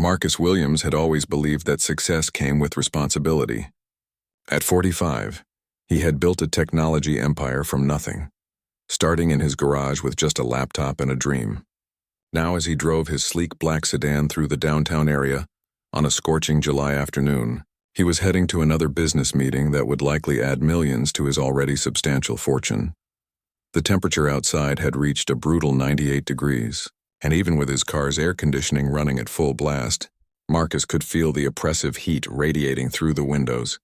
Marcus Williams had always believed that success came with responsibility. At 45, he had built a technology empire from nothing, starting in his garage with just a laptop and a dream. Now, as he drove his sleek black sedan through the downtown area on a scorching July afternoon, he was heading to another business meeting that would likely add millions to his already substantial fortune. The temperature outside had reached a brutal 98 degrees, and even with his car's air conditioning running at full blast, Marcus could feel the oppressive heat radiating through the windows.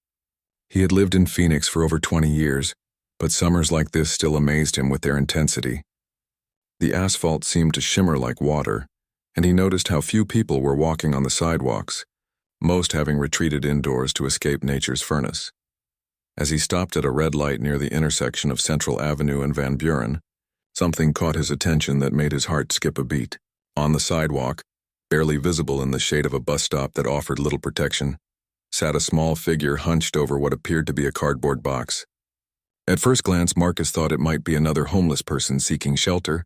He had lived in Phoenix for over 20 years, but summers like this still amazed him with their intensity. The asphalt seemed to shimmer like water, and he noticed how few people were walking on the sidewalks, most having retreated indoors to escape nature's furnace. As he stopped at a red light near the intersection of Central Avenue and Van Buren, something caught his attention that made his heart skip a beat. On the sidewalk, barely visible in the shade of a bus stop that offered little protection, sat a small figure hunched over what appeared to be a cardboard box. At first glance, Marcus thought it might be another homeless person seeking shelter,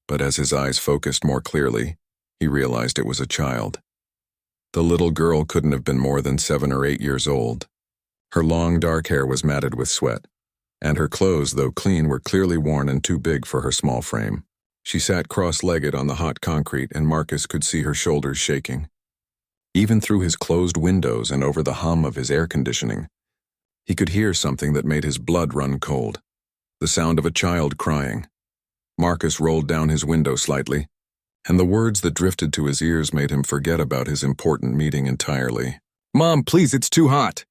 but as his eyes focused more clearly, he realized it was a child. The little girl couldn't have been more than 7 or 8 years old. Her long dark hair was matted with sweat, and her clothes, though clean, were clearly worn and too big for her small frame. She sat cross-legged on the hot concrete, and Marcus could see her shoulders shaking. Even through his closed windows and over the hum of his air conditioning, he could hear something that made his blood run cold. The sound of a child crying. Marcus rolled down his window slightly, and the words that drifted to his ears made him forget about his important meeting entirely. "Mom, please, it's too hot,"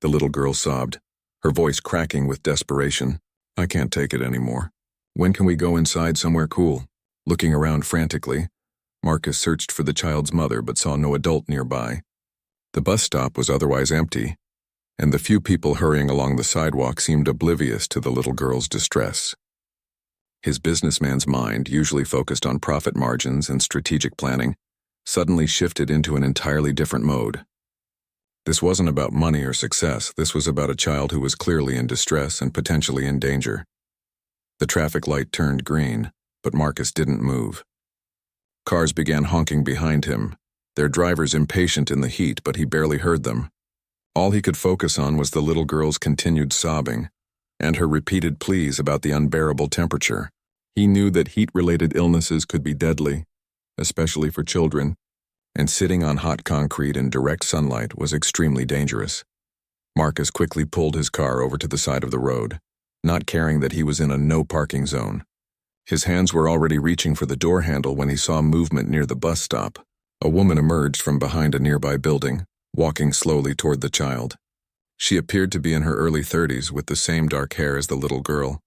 the little girl sobbed, her voice cracking with desperation. "I can't take it anymore. When can we go inside somewhere cool?" Looking around frantically, Marcus searched for the child's mother but saw no adult nearby. The bus stop was otherwise empty, and the few people hurrying along the sidewalk seemed oblivious to the little girl's distress. His businessman's mind, usually focused on profit margins and strategic planning, suddenly shifted into an entirely different mode. This wasn't about money or success. This was about a child who was clearly in distress and potentially in danger. The traffic light turned green, but Marcus didn't move. Cars began honking behind him, their drivers impatient in the heat, but he barely heard them. All he could focus on was the little girl's continued sobbing and her repeated pleas about the unbearable temperature. He knew that heat-related illnesses could be deadly, especially for children, and sitting on hot concrete in direct sunlight was extremely dangerous. Marcus quickly pulled his car over to the side of the road, not caring that he was in a no-parking zone. His hands were already reaching for the door handle when he saw movement near the bus stop. A woman emerged from behind a nearby building, walking slowly toward the child. She appeared to be in her early 30s with the same dark hair as the little girl,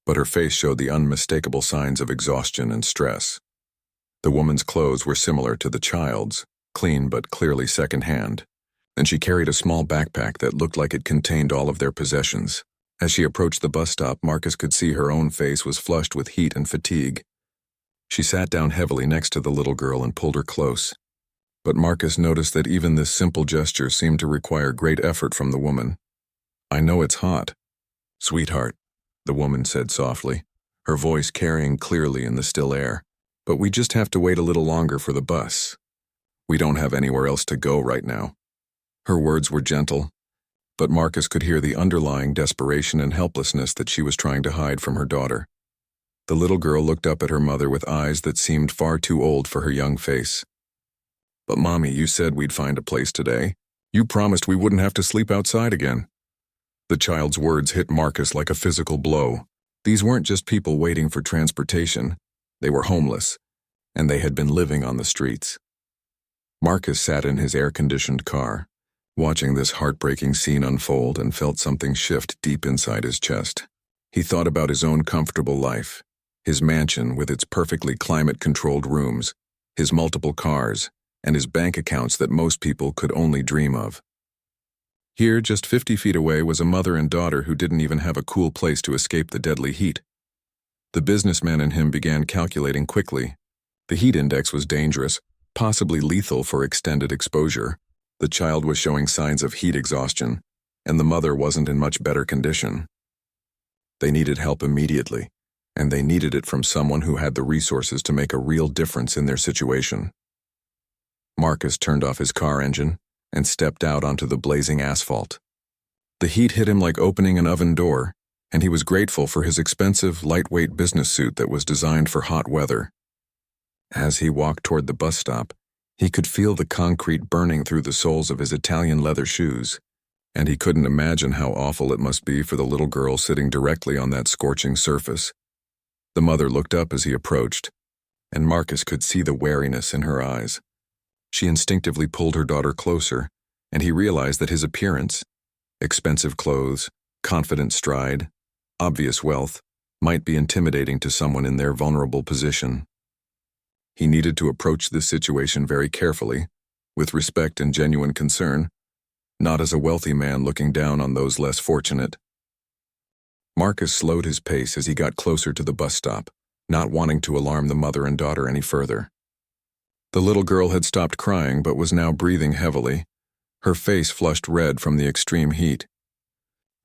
but her face showed the unmistakable signs of exhaustion and stress. The woman's clothes were similar to the child's, clean but clearly secondhand, and she carried a small backpack that looked like it contained all of their possessions. As she approached the bus stop, Marcus could see her own face was flushed with heat and fatigue. She sat down heavily next to the little girl and pulled her close. But Marcus noticed that even this simple gesture seemed to require great effort from the woman. "I know it's hot, sweetheart," the woman said softly, her voice carrying clearly in the still air. "But we just have to wait a little longer for the bus. We don't have anywhere else to go right now." Her words were gentle, but Marcus could hear the underlying desperation and helplessness that she was trying to hide from her daughter. The little girl looked up at her mother with eyes that seemed far too old for her young face. "But Mommy, you said we'd find a place today. You promised we wouldn't have to sleep outside again." The child's words hit Marcus like a physical blow. These weren't just people waiting for transportation. They were homeless, and they had been living on the streets. Marcus sat in his air-conditioned car, watching this heartbreaking scene unfold, and felt something shift deep inside his chest. He thought about his own comfortable life, his mansion with its perfectly climate-controlled rooms, his multiple cars, and his bank accounts that most people could only dream of. Here, just 50 feet away, was a mother and daughter who didn't even have a cool place to escape the deadly heat. The businessman in him began calculating quickly. The heat index was dangerous, possibly lethal for extended exposure. The child was showing signs of heat exhaustion, and the mother wasn't in much better condition. They needed help immediately, and they needed it from someone who had the resources to make a real difference in their situation. Marcus turned off his car engine and stepped out onto the blazing asphalt. The heat hit him like opening an oven door, and he was grateful for his expensive, lightweight business suit that was designed for hot weather. As he walked toward the bus stop, he could feel the concrete burning through the soles of his Italian leather shoes, and he couldn't imagine how awful it must be for the little girl sitting directly on that scorching surface. The mother looked up as he approached, and Marcus could see the wariness in her eyes. She instinctively pulled her daughter closer, and he realized that his appearance, expensive clothes, confident stride, obvious wealth, might be intimidating to someone in their vulnerable position. He needed to approach this situation very carefully, with respect and genuine concern, not as a wealthy man looking down on those less fortunate. Marcus slowed his pace as he got closer to the bus stop, not wanting to alarm the mother and daughter any further. The little girl had stopped crying but was now breathing heavily, her face flushed red from the extreme heat.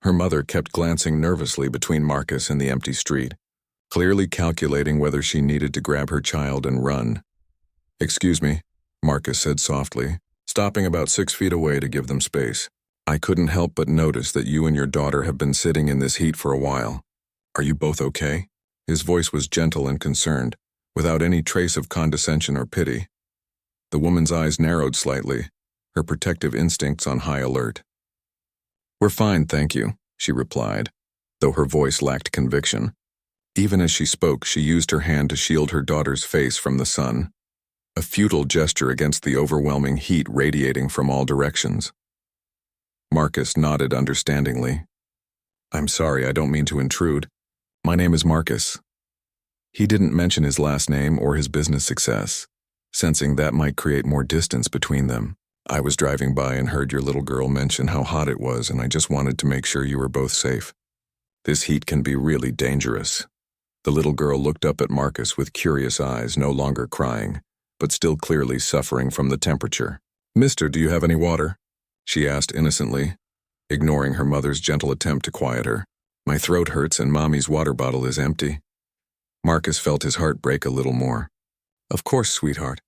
Her mother kept glancing nervously between Marcus and the empty street, clearly calculating whether she needed to grab her child and run. "Excuse me," Marcus said softly, stopping about 6 feet away to give them space. "I couldn't help but notice that you and your daughter have been sitting in this heat for a while. Are you both okay?" His voice was gentle and concerned, without any trace of condescension or pity. The woman's eyes narrowed slightly, her protective instincts on high alert. "We're fine, thank you," she replied, though her voice lacked conviction. Even as she spoke, she used her hand to shield her daughter's face from the sun, a futile gesture against the overwhelming heat radiating from all directions. Marcus nodded understandingly. "I'm sorry, I don't mean to intrude. My name is Marcus." He didn't mention his last name or his business success, sensing that might create more distance between them. "I was driving by and heard your little girl mention how hot it was, and I just wanted to make sure you were both safe. This heat can be really dangerous." The little girl looked up at Marcus with curious eyes, no longer crying, but still clearly suffering from the temperature. "Mister, do you have any water?" she asked innocently, ignoring her mother's gentle attempt to quiet her. "My throat hurts and Mommy's water bottle is empty." Marcus felt his heart break a little more. "Of course, sweetheart.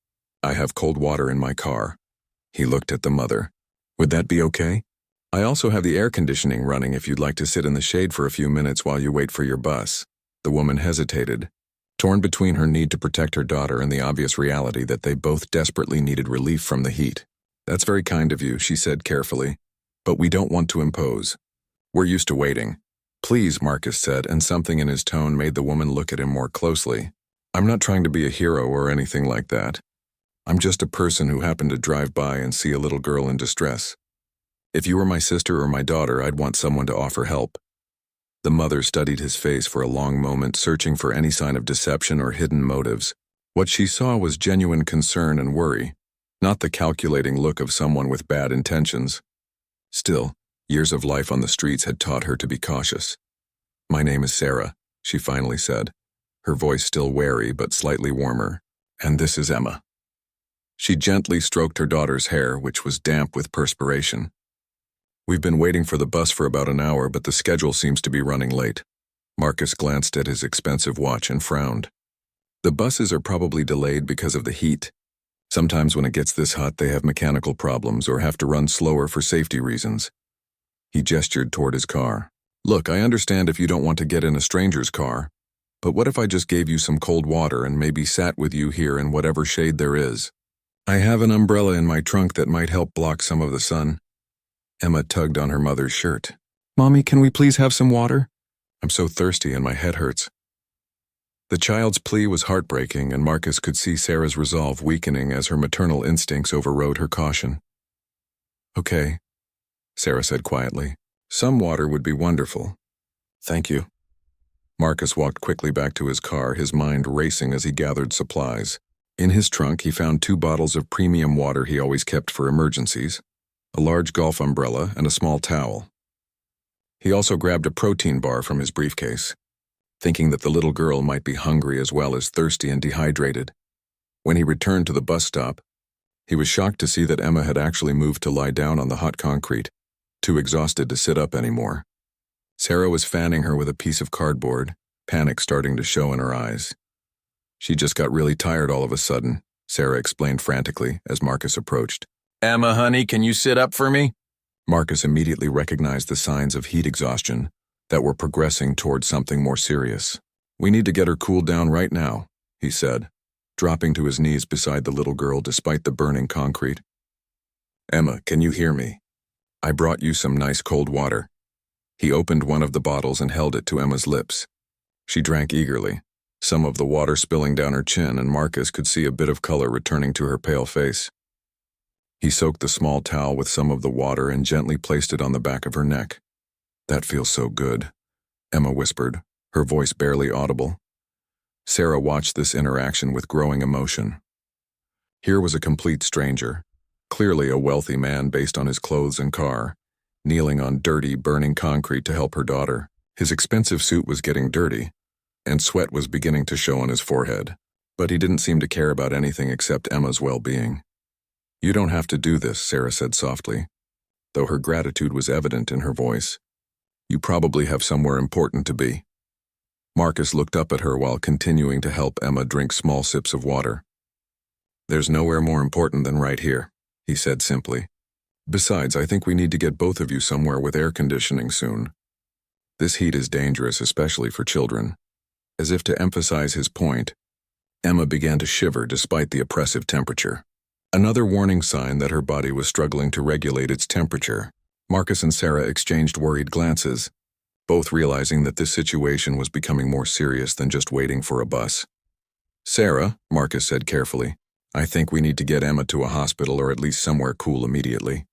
I have cold water in my car." He looked at the mother. "Would that be okay? I also have the air conditioning running if you'd like to sit in the shade for a few minutes while you wait for your bus." The woman hesitated, torn between her need to protect her daughter and the obvious reality that they both desperately needed relief from the heat. "That's very kind of you," she said carefully, "but we don't want to impose. We're used to waiting." "Please," Marcus said, and something in his tone made the woman look at him more closely. "I'm not trying to be a hero or anything like that. I'm just a person who happened to drive by and see a little girl in distress. If you were my sister or my daughter, I'd want someone to offer help." The mother studied his face for a long moment, searching for any sign of deception or hidden motives. What she saw was genuine concern and worry, not the calculating look of someone with bad intentions. Still, years of life on the streets had taught her to be cautious. "My name is Sarah," she finally said, her voice still wary but slightly warmer. "And this is Emma." She gently stroked her daughter's hair, which was damp with perspiration. "We've been waiting for the bus for about an hour, but the schedule seems to be running late." Marcus glanced at his expensive watch and frowned. "The buses are probably delayed because of the heat. Sometimes when it gets this hot, they have mechanical problems or have to run slower for safety reasons." He gestured toward his car. "Look, I understand if you don't want to get in a stranger's car, but what if I just gave you some cold water and maybe sat with you here in whatever shade there is? I have an umbrella in my trunk that might help block some of the sun." Emma tugged on her mother's shirt. "Mommy, can we please have some water? I'm so thirsty and my head hurts." The child's plea was heartbreaking, and Marcus could see Sarah's resolve weakening as her maternal instincts overrode her caution. "Okay," Sarah said quietly. "Some water would be wonderful. Thank you." Marcus walked quickly back to his car, his mind racing as he gathered supplies. In his trunk, he found 2 bottles of premium water he always kept for emergencies, a large golf umbrella, and a small towel. He also grabbed a protein bar from his briefcase, thinking that the little girl might be hungry as well as thirsty and dehydrated. When he returned to the bus stop, he was shocked to see that Emma had actually moved to lie down on the hot concrete, too exhausted to sit up anymore. Sarah was fanning her with a piece of cardboard, panic starting to show in her eyes. "She just got really tired all of a sudden," Sarah explained frantically as Marcus approached. Emma, honey, can you sit up for me? Marcus immediately recognized the signs of heat exhaustion that were progressing toward something more serious. We need to get her cooled down right now, he said, dropping to his knees beside the little girl despite the burning concrete. Emma, can you hear me? I brought you some nice cold water. He opened one of the bottles and held it to Emma's lips. She drank eagerly, some of the water spilling down her chin, and Marcus could see a bit of color returning to her pale face. He soaked the small towel with some of the water and gently placed it on the back of her neck. That feels so good, Emma whispered, her voice barely audible. Sarah watched this interaction with growing emotion. Here was a complete stranger, clearly a wealthy man based on his clothes and car, kneeling on dirty, burning concrete to help her daughter. His expensive suit was getting dirty, and sweat was beginning to show on his forehead, but he didn't seem to care about anything except Emma's well-being. You don't have to do this, Sarah said softly, though her gratitude was evident in her voice. You probably have somewhere important to be. Marcus looked up at her while continuing to help Emma drink small sips of water. There's nowhere more important than right here, he said simply. Besides, I think we need to get both of you somewhere with air conditioning soon. This heat is dangerous, especially for children. As if to emphasize his point, Emma began to shiver despite the oppressive temperature. Another warning sign that her body was struggling to regulate its temperature. Marcus and Sarah exchanged worried glances, both realizing that this situation was becoming more serious than just waiting for a bus. Sarah, Marcus said carefully, I think we need to get Emma to a hospital or at least somewhere cool immediately.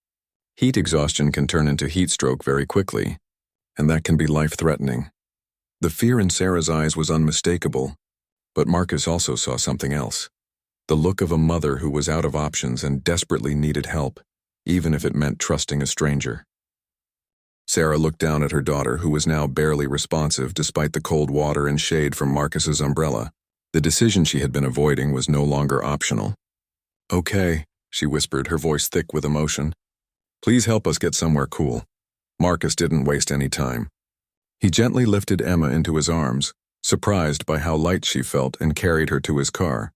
Heat exhaustion can turn into heat stroke very quickly, and that can be life-threatening. The fear in Sarah's eyes was unmistakable, but Marcus also saw something else. The look of a mother who was out of options and desperately needed help, even if it meant trusting a stranger. Sarah looked down at her daughter, who was now barely responsive despite the cold water and shade from Marcus's umbrella. The decision she had been avoiding was no longer optional. Okay, she whispered, her voice thick with emotion. Please help us get somewhere cool. Marcus didn't waste any time. He gently lifted Emma into his arms, surprised by how light she felt, and carried her to his car.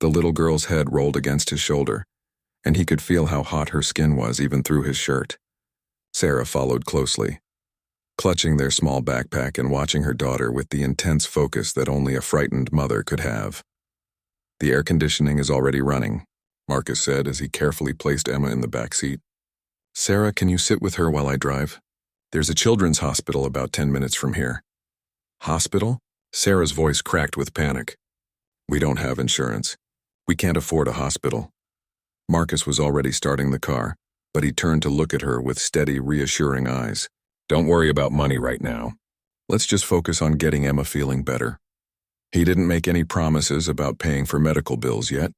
The little girl's head rolled against his shoulder, and he could feel how hot her skin was even through his shirt. Sarah followed closely, clutching their small backpack and watching her daughter with the intense focus that only a frightened mother could have. The air conditioning is already running, Marcus said as he carefully placed Emma in the back seat. Sarah, can you sit with her while I drive? There's a children's hospital about 10 minutes from here. Hospital? Sarah's voice cracked with panic. We don't have insurance. We can't afford a hospital. Marcus was already starting the car, but he turned to look at her with steady, reassuring eyes. Don't worry about money right now. Let's just focus on getting Emma feeling better. He didn't make any promises about paying for medical bills yet,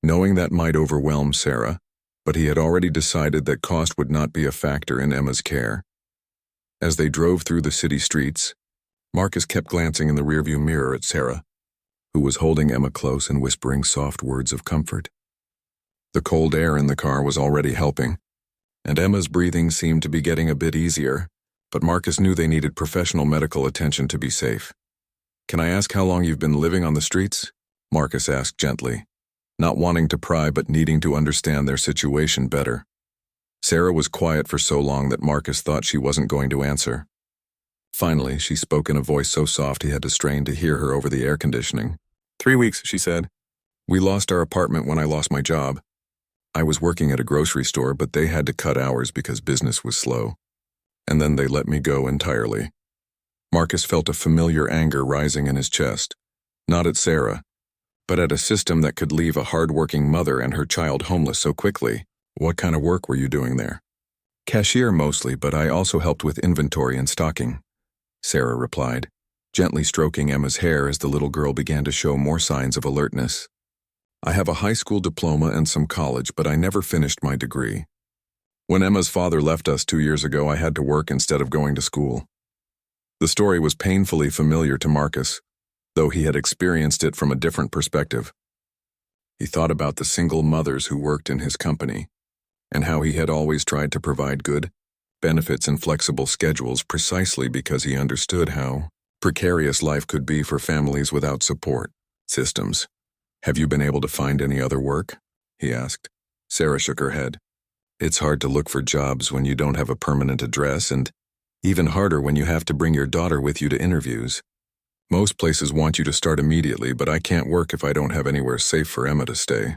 knowing that might overwhelm Sarah, but he had already decided that cost would not be a factor in Emma's care. As they drove through the city streets, Marcus kept glancing in the rearview mirror at Sarah, who was holding Emma close and whispering soft words of comfort. The cold air in the car was already helping, and Emma's breathing seemed to be getting a bit easier, but Marcus knew they needed professional medical attention to be safe. Can I ask how long you've been living on the streets? Marcus asked gently, not wanting to pry but needing to understand their situation better. Sarah was quiet for so long that Marcus thought she wasn't going to answer. Finally, she spoke in a voice so soft he had to strain to hear her over the air conditioning. 3 weeks, she said. We lost our apartment when I lost my job. I was working at a grocery store, but they had to cut hours because business was slow. And then they let me go entirely. Marcus felt a familiar anger rising in his chest, not at Sarah, but at a system that could leave a hard-working mother and her child homeless so quickly. What kind of work were you doing there? Cashier mostly, but I also helped with inventory and stocking, Sarah replied, gently stroking Emma's hair as the little girl began to show more signs of alertness. I have a high school diploma and some college, but I never finished my degree. When Emma's father left us 2 years ago, I had to work instead of going to school. The story was painfully familiar to Marcus, though he had experienced it from a different perspective. He thought about the single mothers who worked in his company, and how he had always tried to provide good benefits and flexible schedules precisely because he understood how precarious life could be for families without support systems. Have you been able to find any other work? He asked. Sarah shook her head. It's hard to look for jobs when you don't have a permanent address, and even harder when you have to bring your daughter with you to interviews. Most places want you to start immediately, but I can't work if I don't have anywhere safe for Emma to stay.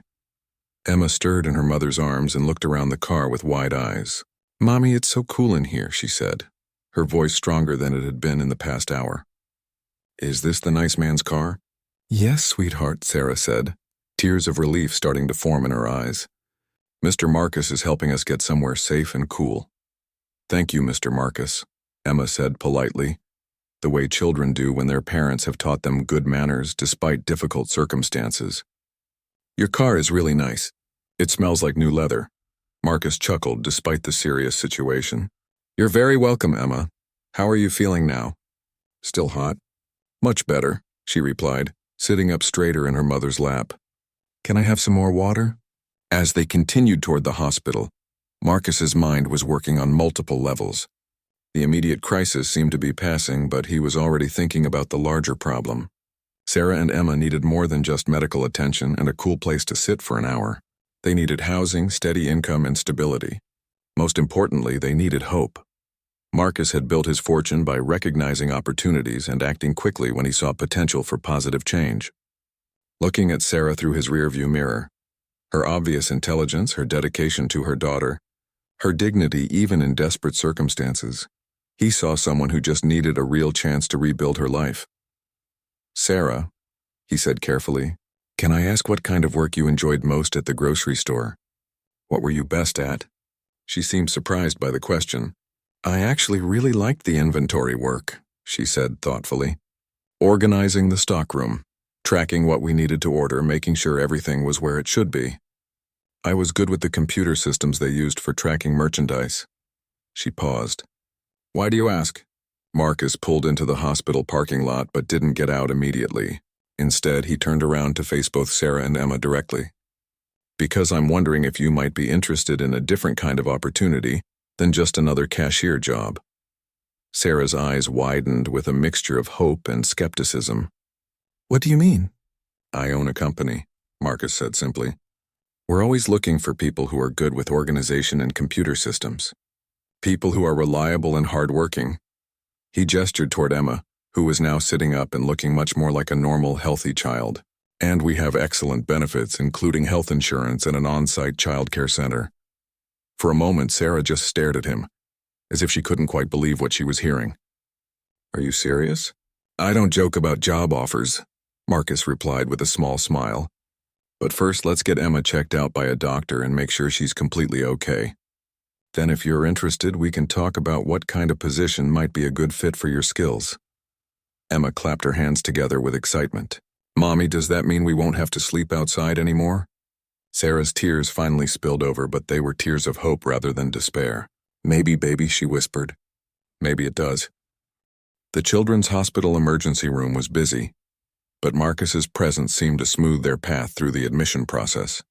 Emma stirred in her mother's arms and looked around the car with wide eyes. Mommy, it's so cool in here, she said, her voice stronger than it had been in the past hour. Is this the nice man's car? Yes, sweetheart, Sarah said, tears of relief starting to form in her eyes. Mr. Marcus is helping us get somewhere safe and cool. Thank you, Mr. Marcus, Emma said politely, the way children do when their parents have taught them good manners despite difficult circumstances. Your car is really nice. It smells like new leather. Marcus chuckled despite the serious situation. You're very welcome, Emma. How are you feeling now? Still hot? Much better, she replied, sitting up straighter in her mother's lap. Can I have some more water? As they continued toward the hospital, Marcus's mind was working on multiple levels. The immediate crisis seemed to be passing, but he was already thinking about the larger problem. Sarah and Emma needed more than just medical attention and a cool place to sit for an hour. They needed housing, steady income, and stability. Most importantly, they needed hope. Marcus had built his fortune by recognizing opportunities and acting quickly when he saw potential for positive change. Looking at Sarah through his rearview mirror, her obvious intelligence, her dedication to her daughter, her dignity even in desperate circumstances, he saw someone who just needed a real chance to rebuild her life. Sarah, he said carefully, can I ask what kind of work you enjoyed most at the grocery store? What were you best at? She seemed surprised by the question. I actually really liked the inventory work, she said thoughtfully. Organizing the stockroom, tracking what we needed to order, making sure everything was where it should be. I was good with the computer systems they used for tracking merchandise. She paused. Why do you ask? Marcus pulled into the hospital parking lot but didn't get out immediately. Instead, he turned around to face both Sarah and Emma directly. Because I'm wondering if you might be interested in a different kind of opportunity than just another cashier job. Sarah's eyes widened with a mixture of hope and skepticism. What do you mean? I own a company, Marcus said simply. We're always looking for people who are good with organization and computer systems. People who are reliable and hardworking. He gestured toward Emma, who was now sitting up and looking much more like a normal, healthy child. And we have excellent benefits, including health insurance and an on-site childcare center. For a moment, Sarah just stared at him, as if she couldn't quite believe what she was hearing. Are you serious? I don't joke about job offers, Marcus replied with a small smile. But first, let's get Emma checked out by a doctor and make sure she's completely okay. Then if you're interested, we can talk about what kind of position might be a good fit for your skills. Emma clapped her hands together with excitement. Mommy, does that mean we won't have to sleep outside anymore? Sarah's tears finally spilled over, but they were tears of hope rather than despair. Maybe, baby, she whispered. Maybe it does. The children's hospital emergency room was busy, but Marcus's presence seemed to smooth their path through the admission process.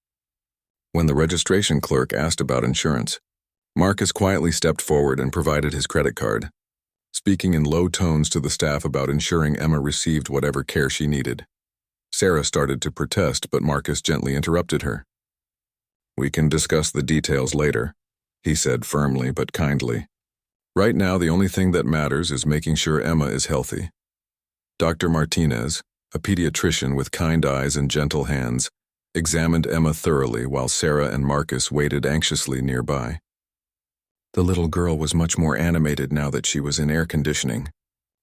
When the registration clerk asked about insurance, Marcus quietly stepped forward and provided his credit card, speaking in low tones to the staff about ensuring Emma received whatever care she needed. Sarah started to protest, but Marcus gently interrupted her. We can discuss the details later, he said firmly but kindly. Right now, the only thing that matters is making sure Emma is healthy. Dr. Martinez, a pediatrician with kind eyes and gentle hands, examined Emma thoroughly while Sarah and Marcus waited anxiously nearby. The little girl was much more animated now that she was in air conditioning,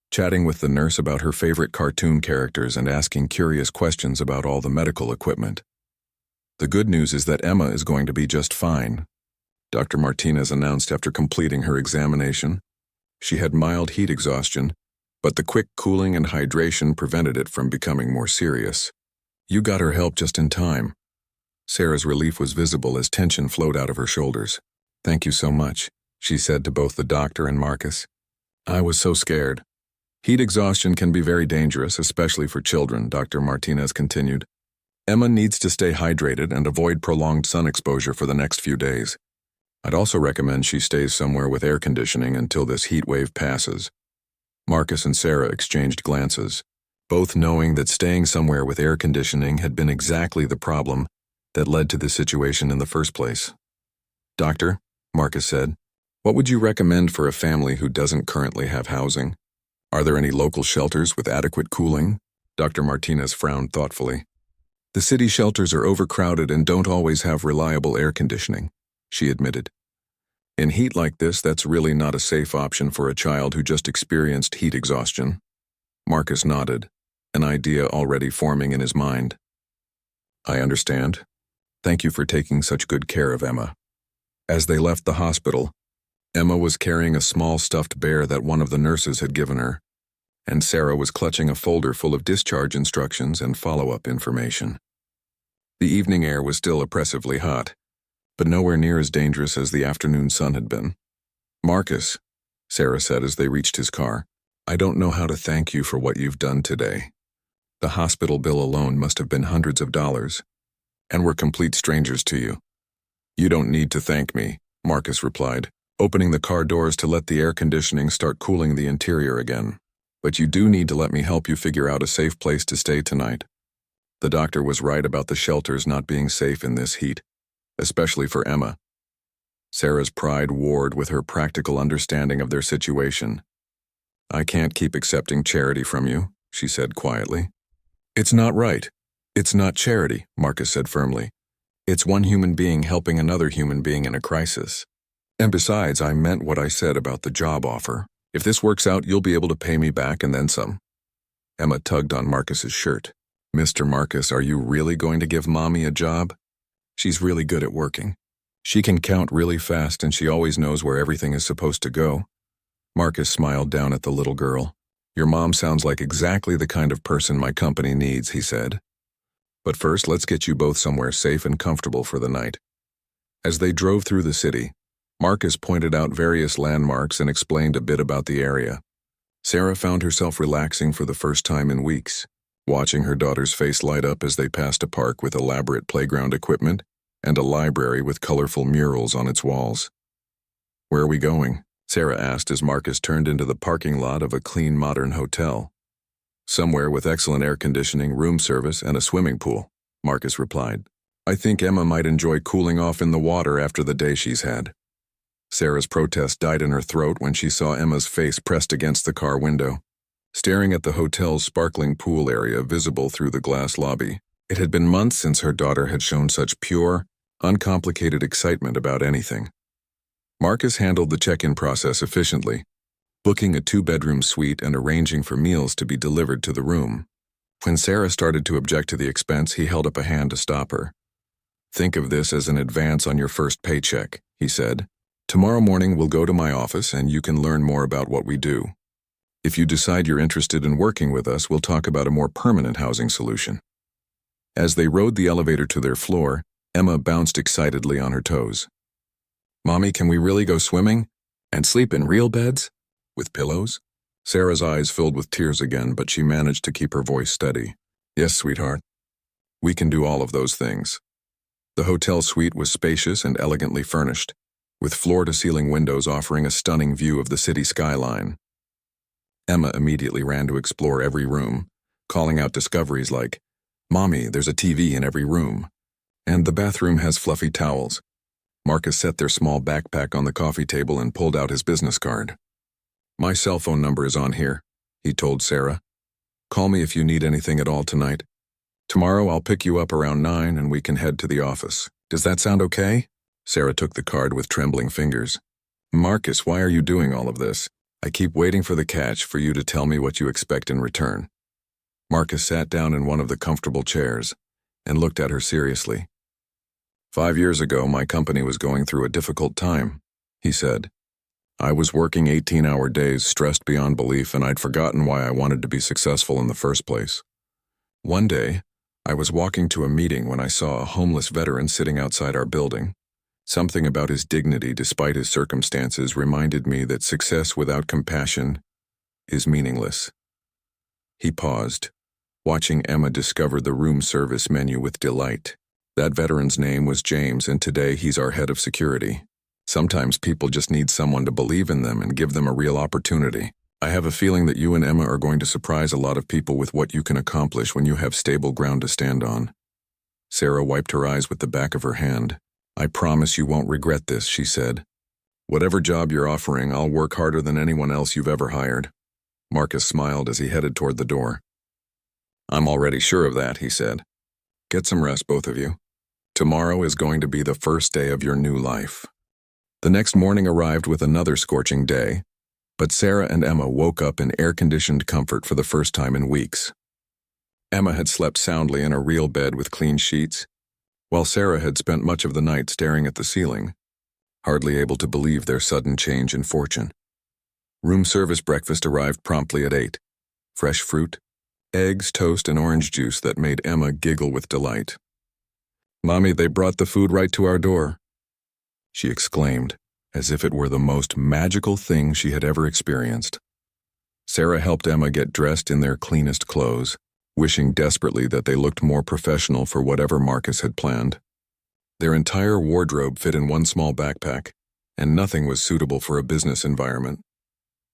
chatting with the nurse about her favorite cartoon characters and asking curious questions about all the medical equipment. The good news is that Emma is going to be just fine, Dr. Martinez announced after completing her examination. She had mild heat exhaustion, but the quick cooling and hydration prevented it from becoming more serious. You got her help just in time. Sarah's relief was visible as tension flowed out of her shoulders. Thank you so much, she said to both the doctor and Marcus. I was so scared. Heat exhaustion can be very dangerous, especially for children, Dr. Martinez continued. Emma needs to stay hydrated and avoid prolonged sun exposure for the next few days. I'd also recommend she stays somewhere with air conditioning until this heat wave passes. Marcus and Sarah exchanged glances, both knowing that staying somewhere with air conditioning had been exactly the problem that led to the situation in the first place. "Doctor," Marcus said, "what would you recommend for a family who doesn't currently have housing? Are there any local shelters with adequate cooling?" Dr. Martinez frowned thoughtfully. "The city shelters are overcrowded and don't always have reliable air conditioning," she admitted. "In heat like this, that's really not a safe option for a child who just experienced heat exhaustion." Marcus nodded, an idea already forming in his mind. "I understand. Thank you for taking such good care of Emma." As they left the hospital, Emma was carrying a small stuffed bear that one of the nurses had given her, and Sarah was clutching a folder full of discharge instructions and follow-up information. The evening air was still oppressively hot, but nowhere near as dangerous as the afternoon sun had been. "Marcus," Sarah said as they reached his car, "I don't know how to thank you for what you've done today. The hospital bill alone must have been hundreds of dollars, and we're complete strangers to you." "You don't need to thank me," Marcus replied, opening the car doors to let the air conditioning start cooling the interior again. "But you do need to let me help you figure out a safe place to stay tonight." The doctor was right about the shelters not being safe in this heat, especially for Emma. Sarah's pride warred with her practical understanding of their situation. "I can't keep accepting charity from you," she said quietly. "It's not right. It's not charity," Marcus said firmly. "It's one human being helping another human being in a crisis. And besides, I meant what I said about the job offer. If this works out, you'll be able to pay me back and then some." Emma tugged on Marcus's shirt. "Mr. Marcus, are you really going to give Mommy a job? She's really good at working. She can count really fast and she always knows where everything is supposed to go." Marcus smiled down at the little girl. "Your mom sounds like exactly the kind of person my company needs," he said. "But first, let's get you both somewhere safe and comfortable for the night." As they drove through the city, Marcus pointed out various landmarks and explained a bit about the area. Sarah found herself relaxing for the first time in weeks, watching her daughter's face light up as they passed a park with elaborate playground equipment and a library with colorful murals on its walls. "Where are we going?" Sarah asked as Marcus turned into the parking lot of a clean modern hotel. "Somewhere with excellent air conditioning, room service, and a swimming pool," Marcus replied. "I think Emma might enjoy cooling off in the water after the day she's had." Sarah's protest died in her throat when she saw Emma's face pressed against the car window, staring at the hotel's sparkling pool area visible through the glass lobby. It had been months since her daughter had shown such pure, uncomplicated excitement about anything. Marcus handled the check-in process efficiently, booking a 2-bedroom suite and arranging for meals to be delivered to the room. When Sarah started to object to the expense, he held up a hand to stop her. "Think of this as an advance on your first paycheck," he said. "Tomorrow morning we'll go to my office and you can learn more about what we do. If you decide you're interested in working with us, we'll talk about a more permanent housing solution." As they rode the elevator to their floor, Emma bounced excitedly on her toes. "Mommy, can we really go swimming? And sleep in real beds? With pillows?" Sarah's eyes filled with tears again, but she managed to keep her voice steady. "Yes, sweetheart. We can do all of those things." The hotel suite was spacious and elegantly furnished, with floor-to-ceiling windows offering a stunning view of the city skyline. Emma immediately ran to explore every room, calling out discoveries like, "Mommy, there's a TV in every room. And the bathroom has fluffy towels." Marcus set their small backpack on the coffee table and pulled out his business card. "My cell phone number is on here," he told Sarah. "Call me if you need anything at all tonight. Tomorrow I'll pick you up around 9 and we can head to the office. Does that sound okay?" Sarah took the card with trembling fingers. "Marcus, why are you doing all of this? I keep waiting for the catch, for you to tell me what you expect in return." Marcus sat down in one of the comfortable chairs and looked at her seriously. "5 years ago, my company was going through a difficult time," he said. "I was working 18-hour days, stressed beyond belief, and I'd forgotten why I wanted to be successful in the first place. One day, I was walking to a meeting when I saw a homeless veteran sitting outside our building. Something about his dignity despite his circumstances reminded me that success without compassion is meaningless." He paused, watching Emma discover the room service menu with delight. That veteran's name was James, and today he's our head of security. Sometimes people just need someone to believe in them and give them a real opportunity. I have a feeling that you and Emma are going to surprise a lot of people with what you can accomplish when you have stable ground to stand on. Sarah wiped her eyes with the back of her hand. I promise you won't regret this, she said. Whatever job you're offering, I'll work harder than anyone else you've ever hired. Marcus smiled as he headed toward the door. I'm already sure of that, he said. Get some rest, both of you. Tomorrow is going to be the first day of your new life. The next morning arrived with another scorching day, but Sarah and Emma woke up in air-conditioned comfort for the first time in weeks. Emma had slept soundly in a real bed with clean sheets, while Sarah had spent much of the night staring at the ceiling, hardly able to believe their sudden change in fortune. Room service breakfast arrived promptly at 8. Fresh fruit, eggs, toast, and orange juice that made Emma giggle with delight. Mommy, they brought the food right to our door, she exclaimed, as if it were the most magical thing she had ever experienced. Sarah helped Emma get dressed in their cleanest clothes, wishing desperately that they looked more professional for whatever Marcus had planned. Their entire wardrobe fit in one small backpack, and nothing was suitable for a business environment.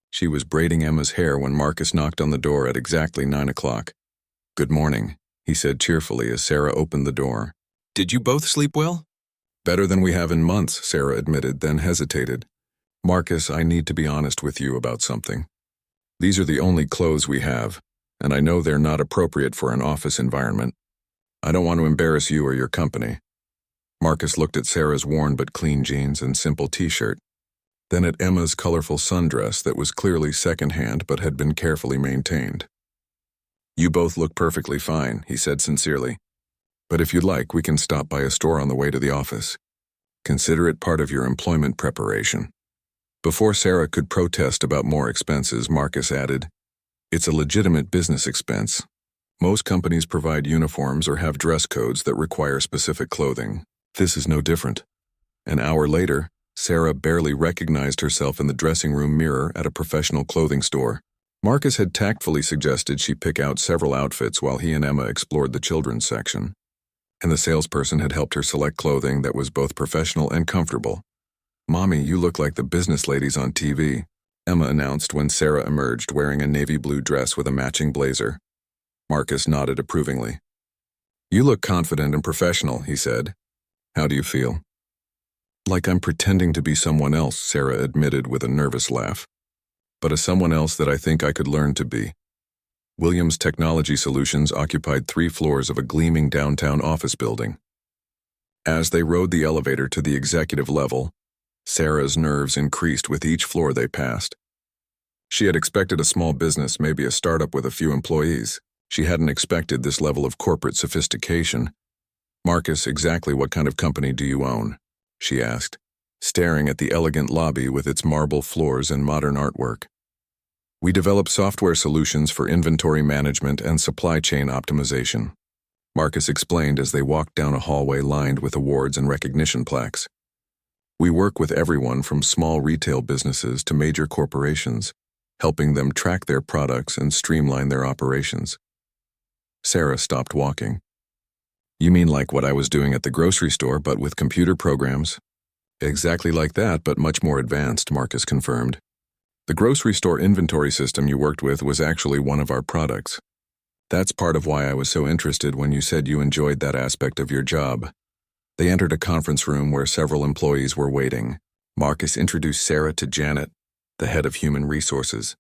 She was braiding Emma's hair when Marcus knocked on the door at exactly 9 o'clock. Good morning, he said cheerfully as Sarah opened the door. Did you both sleep well? Better than we have in months, Sarah admitted, then hesitated. Marcus, I need to be honest with you about something. These are the only clothes we have, and I know they're not appropriate for an office environment. I don't want to embarrass you or your company. Marcus looked at Sarah's worn but clean jeans and simple t-shirt, then at Emma's colorful sundress that was clearly secondhand but had been carefully maintained. You both look perfectly fine, he said sincerely. But if you'd like, we can stop by a store on the way to the office. Consider it part of your employment preparation. Before Sarah could protest about more expenses, Marcus added, It's a legitimate business expense. Most companies provide uniforms or have dress codes that require specific clothing. This is no different. An hour later, Sarah barely recognized herself in the dressing room mirror at a professional clothing store. Marcus had tactfully suggested she pick out several outfits while he and Emma explored the children's section, and the salesperson had helped her select clothing that was both professional and comfortable. Mommy, you look like the business ladies on TV, Emma announced when Sarah emerged wearing a navy blue dress with a matching blazer. Marcus nodded approvingly. You look confident and professional, he said. How do you feel? Like I'm pretending to be someone else, Sarah admitted with a nervous laugh. But a someone else that I think I could learn to be. Williams Technology Solutions occupied 3 floors of a gleaming downtown office building. As they rode the elevator to the executive level, Sarah's nerves increased with each floor they passed. She had expected a small business, maybe a startup with a few employees. She hadn't expected this level of corporate sophistication. Marcus, exactly what kind of company do you own? She asked, staring at the elegant lobby with its marble floors and modern artwork. We develop software solutions for inventory management and supply chain optimization, Marcus explained as they walked down a hallway lined with awards and recognition plaques. We work with everyone from small retail businesses to major corporations, helping them track their products and streamline their operations. Sarah stopped walking. You mean like what I was doing at the grocery store, but with computer programs? Exactly like that, but much more advanced, Marcus confirmed. The grocery store inventory system you worked with was actually one of our products. That's part of why I was so interested when you said you enjoyed that aspect of your job. They entered a conference room where several employees were waiting. Marcus introduced Sarah to Janet, the head of human resources,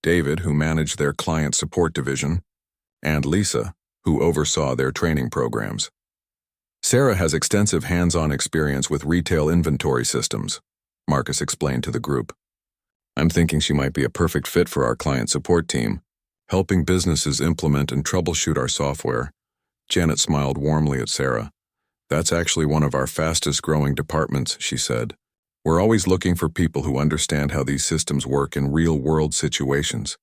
David, who managed their client support division, and Lisa, who oversaw their training programs. Sarah has extensive hands-on experience with retail inventory systems, Marcus explained to the group. I'm thinking she might be a perfect fit for our client support team, helping businesses implement and troubleshoot our software. Janet smiled warmly at Sarah. That's actually one of our fastest-growing departments, she said. We're always looking for people who understand how these systems work in real-world situations,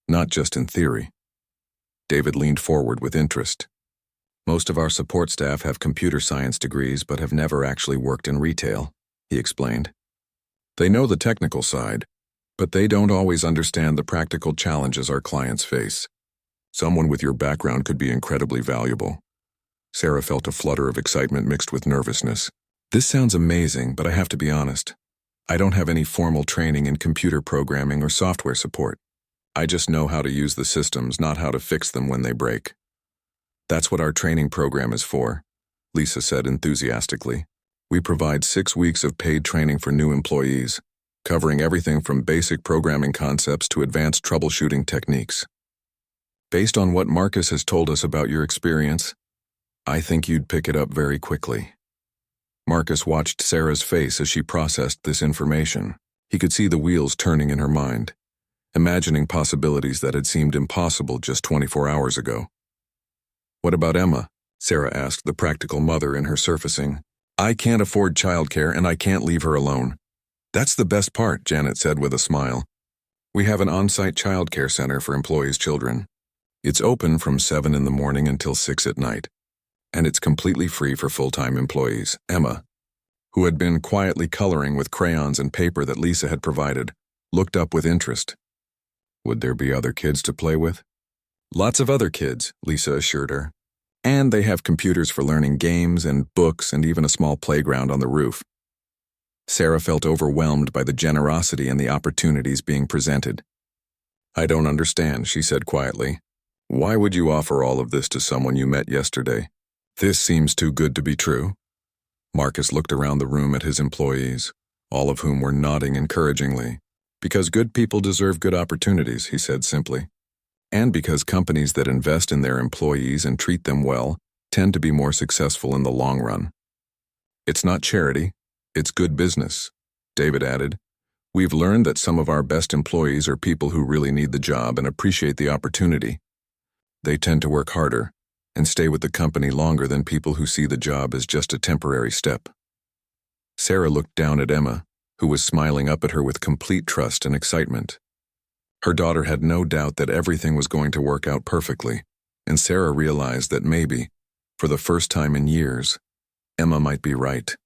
not just in theory. David leaned forward with interest. Most of our support staff have computer science degrees but have never actually worked in retail, he explained. They know the technical side, but they don't always understand the practical challenges our clients face. Someone with your background could be incredibly valuable. Sarah felt a flutter of excitement mixed with nervousness. This sounds amazing, but I have to be honest. I don't have any formal training in computer programming or software support. I just know how to use the systems, not how to fix them when they break. That's what our training program is for, Lisa said enthusiastically. We provide 6 weeks of paid training for new employees, covering everything from basic programming concepts to advanced troubleshooting techniques. Based on what Marcus has told us about your experience, I think you'd pick it up very quickly. Marcus watched Sarah's face as she processed this information. He could see the wheels turning in her mind, imagining possibilities that had seemed impossible just 24 hours ago. What about Emma? Sarah asked the practical mother in her surfacing. I can't afford childcare and I can't leave her alone. That's the best part, Janet said with a smile. We have an on-site childcare center for employees' children. It's open from 7 in the morning until 6 at night, and it's completely free for full-time employees. Emma, who had been quietly coloring with crayons and paper that Lisa had provided, looked up with interest. Would there be other kids to play with? Lots of other kids, Lisa assured her. And they have computers for learning games and books and even a small playground on the roof. Sarah felt overwhelmed by the generosity and the opportunities being presented. I don't understand, she said quietly. Why would you offer all of this to someone you met yesterday? This seems too good to be true. Marcus looked around the room at his employees, all of whom were nodding encouragingly. Because good people deserve good opportunities, he said simply. And because companies that invest in their employees and treat them well tend to be more successful in the long run. It's not charity, it's good business, David added. We've learned that some of our best employees are people who really need the job and appreciate the opportunity. They tend to work harder and stay with the company longer than people who see the job as just a temporary step. Sarah looked down at Emma, who was smiling up at her with complete trust and excitement. Her daughter had no doubt that everything was going to work out perfectly, and Sarah realized that maybe, for the first time in years, Emma might be right.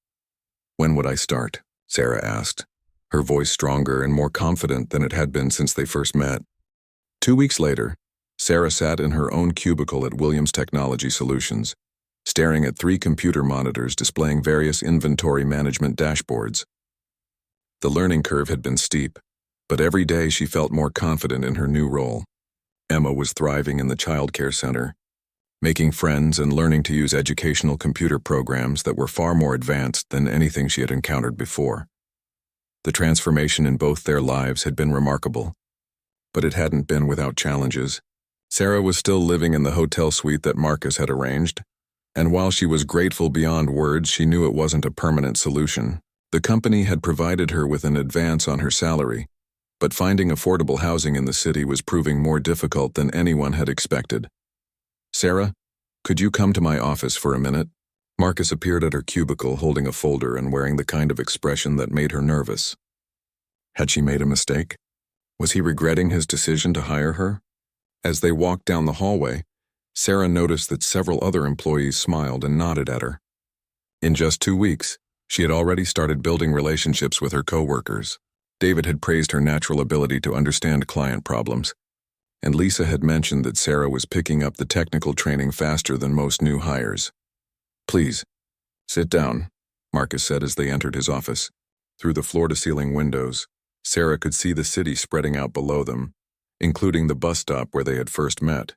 When would I start? Sarah asked, her voice stronger and more confident than it had been since they first met. 2 weeks later, Sarah sat in her own cubicle at Williams Technology Solutions, staring at 3 computer monitors displaying various inventory management dashboards. The learning curve had been steep, but every day she felt more confident in her new role. Emma was thriving in the childcare center, making friends and learning to use educational computer programs that were far more advanced than anything she had encountered before. The transformation in both their lives had been remarkable, but it hadn't been without challenges. Sarah was still living in the hotel suite that Marcus had arranged, and while she was grateful beyond words, she knew it wasn't a permanent solution. The company had provided her with an advance on her salary, but finding affordable housing in the city was proving more difficult than anyone had expected. Sarah, could you come to my office for a minute? Marcus appeared at her cubicle holding a folder and wearing the kind of expression that made her nervous. Had she made a mistake? Was he regretting his decision to hire her? As they walked down the hallway, Sarah noticed that several other employees smiled and nodded at her. In just 2 weeks, she had already started building relationships with her coworkers. David had praised her natural ability to understand client problems, and Lisa had mentioned that Sarah was picking up the technical training faster than most new hires. Please, sit down, Marcus said as they entered his office. Through the floor-to-ceiling windows, Sarah could see the city spreading out below them, including the bus stop where they had first met.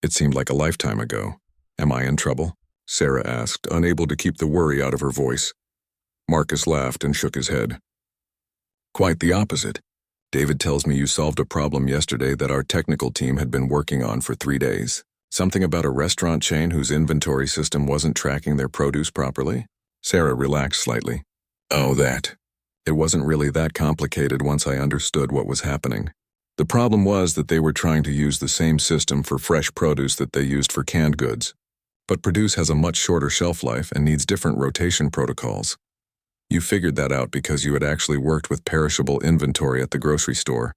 It seemed like a lifetime ago. Am I in trouble? Sarah asked, unable to keep the worry out of her voice. Marcus laughed and shook his head. Quite the opposite. David tells me you solved a problem yesterday that our technical team had been working on for 3 days. Something about a restaurant chain whose inventory system wasn't tracking their produce properly? Sarah relaxed slightly. Oh, that. It wasn't really that complicated once I understood what was happening. The problem was that they were trying to use the same system for fresh produce that they used for canned goods. But produce has a much shorter shelf life and needs different rotation protocols. You figured that out because you had actually worked with perishable inventory at the grocery store,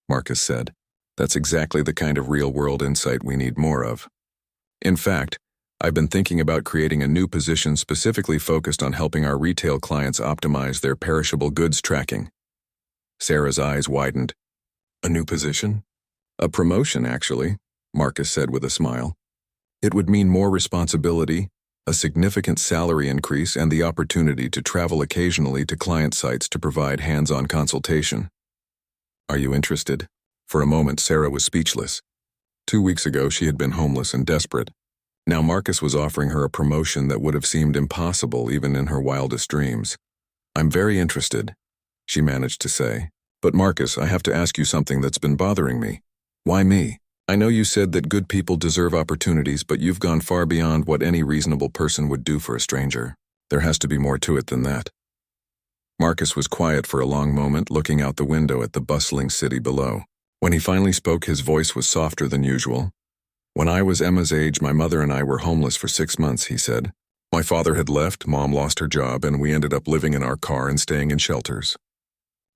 Marcus said. That's exactly the kind of real-world insight we need more of. In fact, I've been thinking about creating a new position specifically focused on helping our retail clients optimize their perishable goods tracking. Sarah's eyes widened. A new position? A promotion, actually, Marcus said with a smile. It would mean more responsibility, a significant salary increase, and the opportunity to travel occasionally to client sites to provide hands-on consultation. Are you interested? For a moment, Sarah was speechless. 2 weeks ago, she had been homeless and desperate. Now Marcus was offering her a promotion that would have seemed impossible even in her wildest dreams. "I'm very interested," she managed to say. "But Marcus, I have to ask you something that's been bothering me." "Why me?" "I know you said that good people deserve opportunities, but you've gone far beyond what any reasonable person would do for a stranger. There has to be more to it than that." Marcus was quiet for a long moment, looking out the window at the bustling city below. When he finally spoke, his voice was softer than usual. "When I was Emma's age, my mother and I were homeless for 6 months," he said. "My father had left, Mom lost her job, and we ended up living in our car and staying in shelters.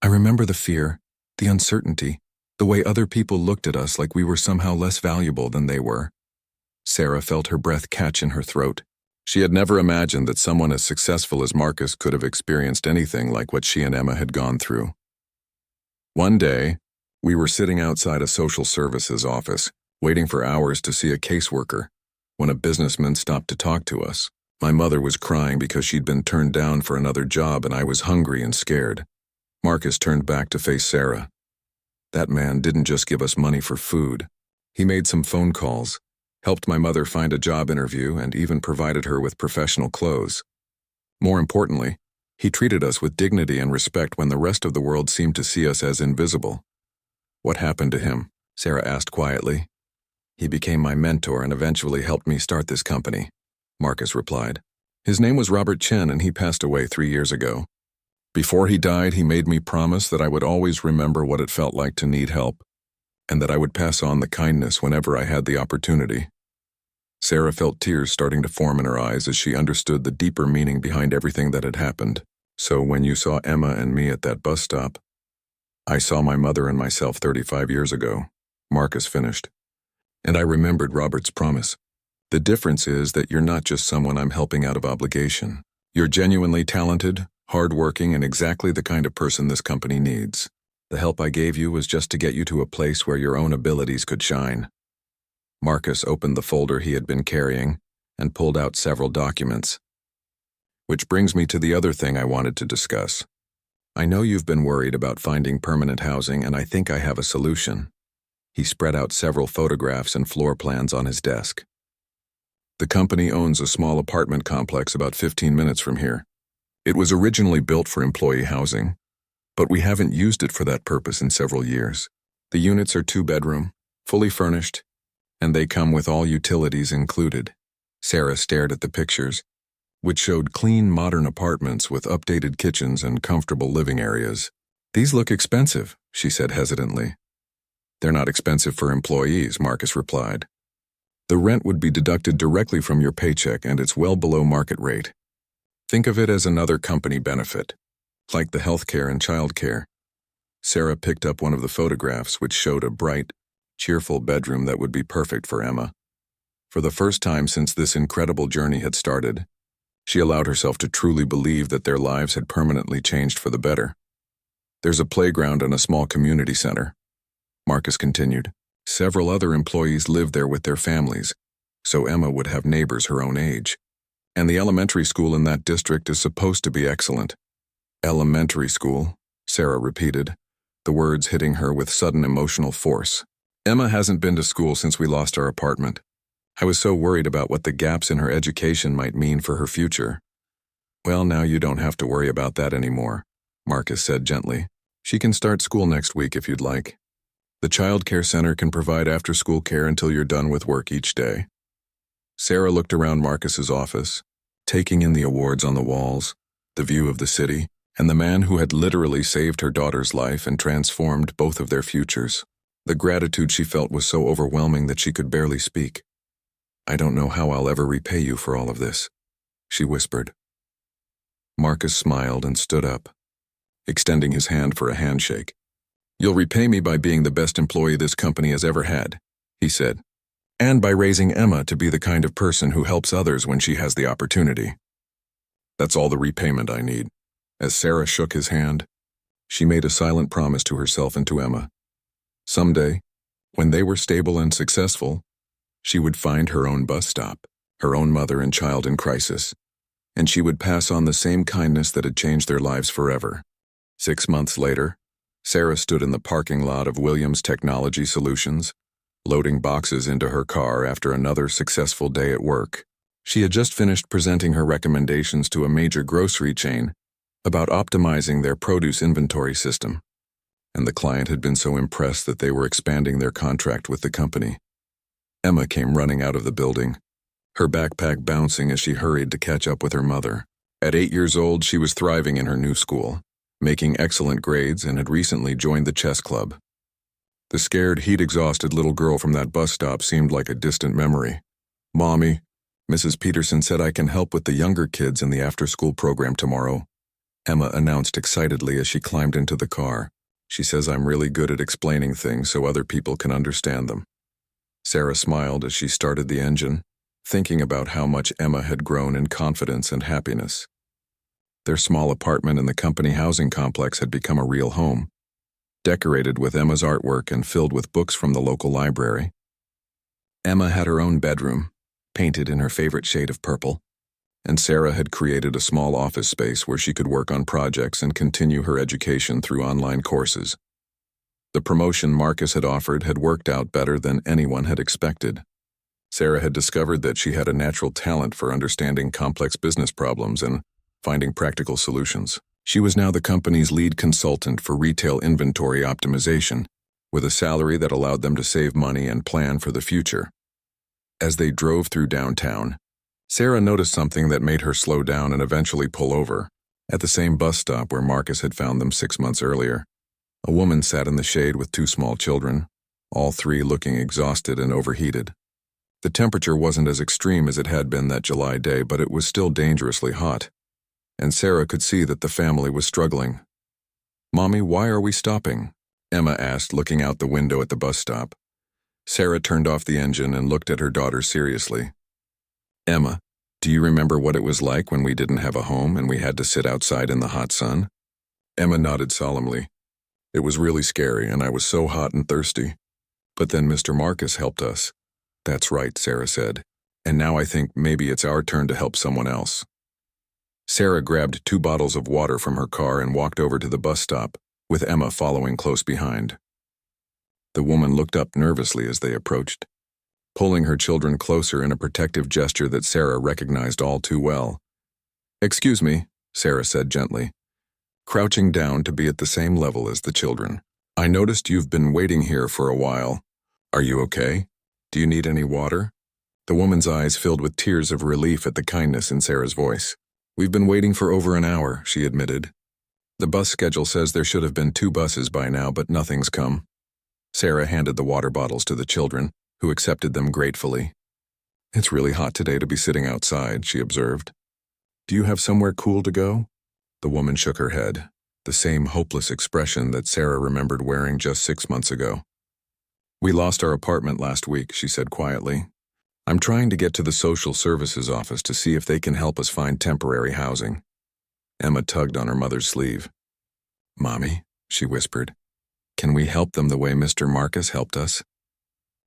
I remember the fear, the uncertainty, the way other people looked at us like we were somehow less valuable than they were." Sarah felt her breath catch in her throat. She had never imagined that someone as successful as Marcus could have experienced anything like what she and Emma had gone through. One day, we were sitting outside a social services office, waiting for hours to see a caseworker, when a businessman stopped to talk to us. My mother was crying because she'd been turned down for another job, and I was hungry and scared. Marcus turned back to face Sarah. "That man didn't just give us money for food. He made some phone calls, helped my mother find a job interview, and even provided her with professional clothes. More importantly, he treated us with dignity and respect when the rest of the world seemed to see us as invisible." "What happened to him?" Sarah asked quietly. "He became my mentor and eventually helped me start this company," Marcus replied. "His name was Robert Chen, and he passed away 3 years ago. Before he died, he made me promise that I would always remember what it felt like to need help, and that I would pass on the kindness whenever I had the opportunity." Sarah felt tears starting to form in her eyes as she understood the deeper meaning behind everything that had happened. "So when you saw Emma and me at that bus stop, I saw my mother and myself 35 years ago," Marcus finished. "And I remembered Robert's promise. The difference is that you're not just someone I'm helping out of obligation. You're genuinely talented, hardworking, and exactly the kind of person this company needs. The help I gave you was just to get you to a place where your own abilities could shine." Marcus opened the folder he had been carrying and pulled out several documents. "Which brings me to the other thing I wanted to discuss. I know you've been worried about finding permanent housing, and I think I have a solution." He spread out several photographs and floor plans on his desk. "The company owns a small apartment complex about 15 minutes from here. It was originally built for employee housing, but we haven't used it for that purpose in several years. The units are 2-bedroom, fully furnished, and they come with all utilities included." Sarah stared at the pictures, which showed clean, modern apartments with updated kitchens and comfortable living areas. "These look expensive," she said hesitantly. "They're not expensive for employees," Marcus replied. "The rent would be deducted directly from your paycheck, and it's well below market rate. Think of it as another company benefit, like the healthcare and childcare." Sarah picked up one of the photographs, which showed a bright, cheerful bedroom that would be perfect for Emma. For the first time since this incredible journey had started, she allowed herself to truly believe that their lives had permanently changed for the better. "There's a playground and a small community center," Marcus continued. "Several other employees live there with their families, so Emma would have neighbors her own age. And the elementary school in that district is supposed to be excellent." "Elementary school," Sarah repeated, the words hitting her with sudden emotional force. "Emma hasn't been to school since we lost our apartment. I was so worried about what the gaps in her education might mean for her future." "Well, now you don't have to worry about that anymore," Marcus said gently. "She can start school next week if you'd like. The child care center can provide after-school care until you're done with work each day." Sarah looked around Marcus's office, taking in the awards on the walls, the view of the city, and the man who had literally saved her daughter's life and transformed both of their futures. The gratitude she felt was so overwhelming that she could barely speak. "I don't know how I'll ever repay you for all of this," she whispered. Marcus smiled and stood up, extending his hand for a handshake. "You'll repay me by being the best employee this company has ever had," he said, "and by raising Emma to be the kind of person who helps others when she has the opportunity. That's all the repayment I need." As Sarah shook his hand, she made a silent promise to herself and to Emma. Someday, when they were stable and successful, she would find her own bus stop, her own mother and child in crisis, and she would pass on the same kindness that had changed their lives forever. 6 months later, Sarah stood in the parking lot of Williams Technology Solutions, loading boxes into her car after another successful day at work. She had just finished presenting her recommendations to a major grocery chain about optimizing their produce inventory system, and the client had been so impressed that they were expanding their contract with the company. Emma came running out of the building, her backpack bouncing as she hurried to catch up with her mother. At 8 years old, she was thriving in her new school, making excellent grades, and had recently joined the chess club. The scared, heat-exhausted little girl from that bus stop seemed like a distant memory. "Mommy, Mrs. Peterson said I can help with the younger kids in the after-school program tomorrow," Emma announced excitedly as she climbed into the car. "She says I'm really good at explaining things so other people can understand them." Sarah smiled as she started the engine, thinking about how much Emma had grown in confidence and happiness. Their small apartment in the company housing complex had become a real home, decorated with Emma's artwork and filled with books from the local library. Emma had her own bedroom, painted in her favorite shade of purple, and Sarah had created a small office space where she could work on projects and continue her education through online courses. The promotion Marcus had offered had worked out better than anyone had expected. Sarah had discovered that she had a natural talent for understanding complex business problems and finding practical solutions. She was now the company's lead consultant for retail inventory optimization, with a salary that allowed them to save money and plan for the future. As they drove through downtown, Sarah noticed something that made her slow down and eventually pull over. At the same bus stop where Marcus had found them 6 months earlier, a woman sat in the shade with 2 small children, all 3 looking exhausted and overheated. The temperature wasn't as extreme as it had been that July day, but it was still dangerously hot, and Sarah could see that the family was struggling. "Mommy, why are we stopping?" Emma asked, looking out the window at the bus stop. Sarah turned off the engine and looked at her daughter seriously. "Emma, do you remember what it was like when we didn't have a home and we had to sit outside in the hot sun?" Emma nodded solemnly. "It was really scary, and I was so hot and thirsty. But then Mr. Marcus helped us." "That's right," Sarah said. "And now I think maybe it's our turn to help someone else." Sarah grabbed 2 bottles of water from her car and walked over to the bus stop, with Emma following close behind. The woman looked up nervously as they approached, pulling her children closer in a protective gesture that Sarah recognized all too well. "Excuse me," Sarah said gently, crouching down to be at the same level as the children. "I noticed you've been waiting here for a while. Are you okay? Do you need any water?" The woman's eyes filled with tears of relief at the kindness in Sarah's voice. "We've been waiting for over an hour," she admitted. "The bus schedule says there should have been 2 buses by now, but nothing's come." Sarah handed the water bottles to the children, who accepted them gratefully. "It's really hot today to be sitting outside," she observed. "Do you have somewhere cool to go?" The woman shook her head, the same hopeless expression that Sarah remembered wearing just 6 months ago. "We lost our apartment last week," she said quietly. "I'm trying to get to the social services office to see if they can help us find temporary housing." Emma tugged on her mother's sleeve. "Mommy," she whispered, "can we help them the way Mr. Marcus helped us?"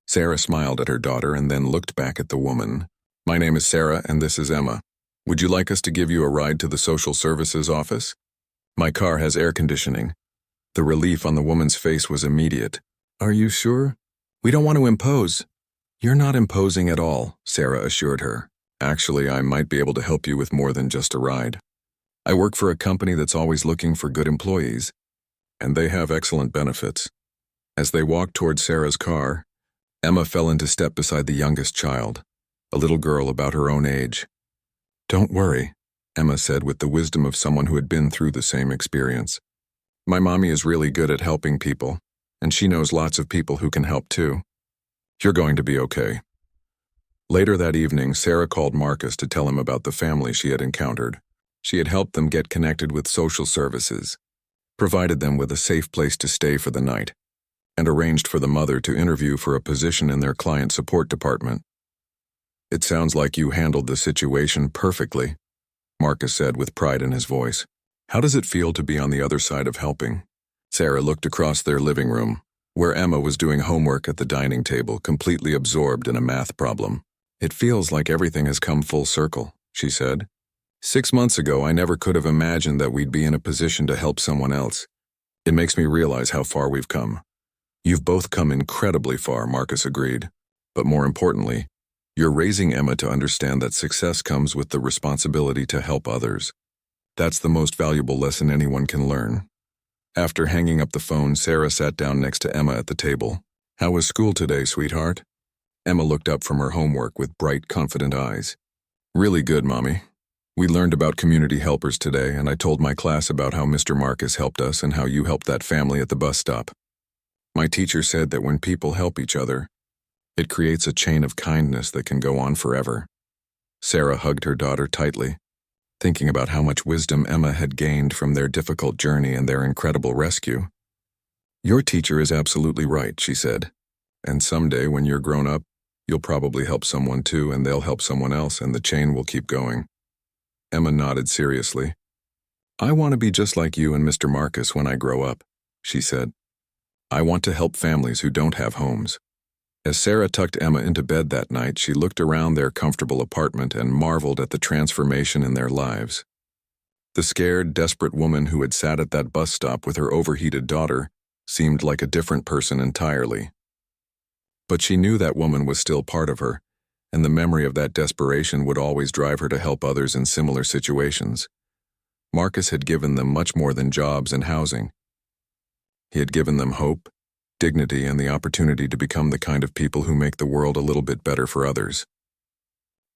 Sarah smiled at her daughter and then looked back at the woman. "My name is Sarah and this is Emma. Would you like us to give you a ride to the social services office? My car has air conditioning." The relief on the woman's face was immediate. "Are you sure? We don't want to impose." "You're not imposing at all," Sarah assured her. "Actually, I might be able to help you with more than just a ride. I work for a company that's always looking for good employees, and they have excellent benefits." As they walked toward Sarah's car, Emma fell into step beside the youngest child, a little girl about her own age. "Don't worry," Emma said with the wisdom of someone who had been through the same experience. "My mommy is really good at helping people, and she knows lots of people who can help too. You're going to be okay." Later that evening, Sarah called Marcus to tell him about the family she had encountered. She had helped them get connected with social services, provided them with a safe place to stay for the night, and arranged for the mother to interview for a position in their client support department. "It sounds like you handled the situation perfectly," Marcus said with pride in his voice. "How does it feel to be on the other side of helping?" Sarah looked across their living room, where Emma was doing homework at the dining table, completely absorbed in a math problem. "It feels like everything has come full circle," she said. 6 months ago, I never could have imagined that we'd be in a position to help someone else. It makes me realize how far we've come. You've both come incredibly far, Marcus agreed. But more importantly, you're raising Emma to understand that success comes with the responsibility to help others. That's the most valuable lesson anyone can learn. After hanging up the phone, Sarah sat down next to Emma at the table. How was school today, sweetheart? Emma looked up from her homework with bright, confident eyes. Really good, Mommy. We learned about community helpers today, and I told my class about how Mr. Marcus helped us and how you helped that family at the bus stop. My teacher said that when people help each other, it creates a chain of kindness that can go on forever. Sarah hugged her daughter tightly, thinking about how much wisdom Emma had gained from their difficult journey and their incredible rescue. Your teacher is absolutely right, she said. And someday, when you're grown up, you'll probably help someone too, and they'll help someone else, and the chain will keep going. Emma nodded seriously. I want to be just like you and Mr. Marcus when I grow up, she said. I want to help families who don't have homes. As Sarah tucked Emma into bed that night, she looked around their comfortable apartment and marveled at the transformation in their lives. The scared, desperate woman who had sat at that bus stop with her overheated daughter seemed like a different person entirely. But she knew that woman was still part of her, and the memory of that desperation would always drive her to help others in similar situations. Marcus had given them much more than jobs and housing. He had given them hope, dignity, and the opportunity to become the kind of people who make the world a little bit better for others.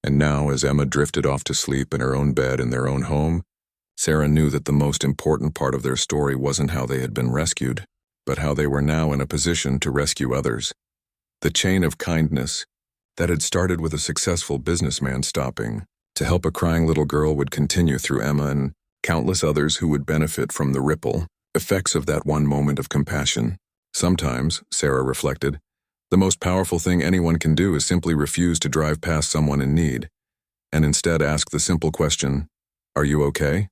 And now, as Emma drifted off to sleep in her own bed in their own home, Sarah knew that the most important part of their story wasn't how they had been rescued, but how they were now in a position to rescue others. The chain of kindness that had started with a successful businessman stopping to help a crying little girl would continue through Emma and countless others who would benefit from the ripple effects of that one moment of compassion. Sometimes, Sarah reflected, the most powerful thing anyone can do is simply refuse to drive past someone in need, and instead ask the simple question, "Are you okay?"